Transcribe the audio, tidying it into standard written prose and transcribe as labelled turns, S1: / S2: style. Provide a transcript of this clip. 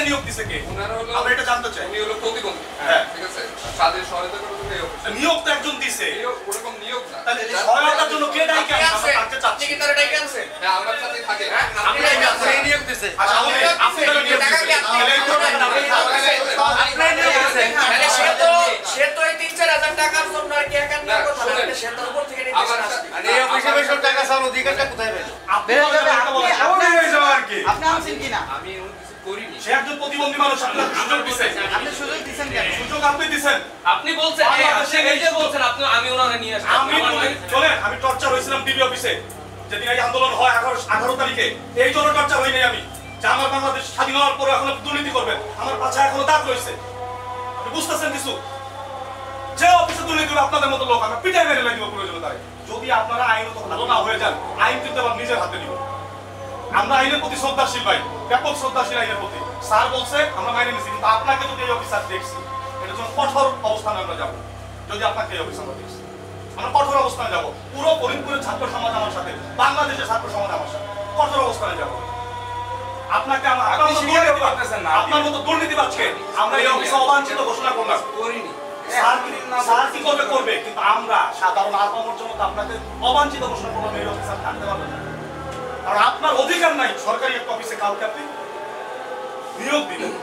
S1: আপনাকে নিয়োগ দিছে কে? আমরা এটা জানতে চাই।
S2: উনি হলো প্রতিবন্ধী,
S1: হ্যাঁ
S2: ঠিক আছে, তাদের সহায়তা করার জন্য এই অফিস।
S1: নিয়োগ তো একজন দিছে,
S2: ওরকম নিয়োগ না।
S1: তাহলে এই সহায়তার জন্য কে ডাইকে আনছে? আমরা জানতে চাচ্ছি।
S3: আপনি কি তারা ডাইকে আনছেন?
S2: হ্যাঁ, আমার সাথে থাকে।
S3: আপনি ডাইকে আনছেন, এই নিয়োগ দিছে।
S1: আচ্ছা আপনি তাহলে নিয়োগ
S3: টাকা কি
S1: দিছেন। তাহলে এই করবেন না, আপনি
S3: আপনি নিয়োগ দিছেন। তাহলে সে তো এই 3-4 হাজার টাকার জন্য আর কি একার নিয়োগ কথা না, সে তার উপর থেকে নির্দেশ আসে।
S4: আর এই অফিসে বসে টাকা চাওয়ার অধিকারটা কোথায় পেলেন?
S1: আপনি হয়ে যাওয়া আর কি।
S4: আপনি আনছেন কিনা?
S2: আমি এমন কিছু করিনি।
S1: সে একজন প্রতিবন্ধী মানুষ, আপনার সুযোগ দিছে।
S4: আপনি সুযোগ দিচ্ছেন কেন?
S1: সুযোগ আপনি দিছেন।
S5: আপনি বলছেন এই যে বলছেন আপনি আমি ওনারে নিয়ে আসছি।
S1: আমি টর্চার হয়েছিলাম ডিবি অফিসে যেদিন এই আন্দোলন হয় 18 তারিখে। এই জন্য টর্চার হই নাই আমি যে আমার বাংলাদেশ স্বাধীন হওয়ার পরে এখন দুর্নীতি করবেন, আমার পাছায় এখনো দাগ রয়েছে। আপনি বুঝতেছেন কিছু? যে অফিসে দুর্নীতি হবে আপনাদের মতো লোক আমরা পিটাই মেরে লাগিব প্রয়োজনে তাই। যদি আপনারা আইনত ভালো না হয়ে যান, আইন কিন্তু আবার নিজের হাতে নিব। আমরা আইনের প্রতি শ্রদ্ধাশীল ভাই, ব্যাপক শ্রদ্ধাশীল আইনের প্রতি। স্যার বলছে আমরা মাইনে নিচ্ছি, কিন্তু আপনাকে যদি এই অফিসার দেখছি এটার জন্য কঠোর অবস্থানে আমরা যাবো। যদি আপনাকে এই অফিস আমরা দেখছি আমরা কঠোর অবস্থানে যাবো। পুরো ফরিদপুরের ছাত্র সমাজ আমার সাথে, বাংলাদেশের ছাত্র সমাজ আমার সাথে কঠোর অবস্থানে যাবো। আপনাকে আপনার মতো দুর্নীতিবাজকে আমরা এই অফিসে অবাঞ্ছিত ঘোষণা করলাম।
S2: করিনি।
S1: স্যার কি করবে করবে, কিন্তু আমরা সাধারণ আপামর জন্য আপনাকে অবাঞ্ছিত ঘোষণা করলাম এই অফিসার থাকতে পারবেন না। কারণ আপনার অধিকার নাই সরকারি একটা অফিসে কাউকে আপনি নিয়োগ দিলেন।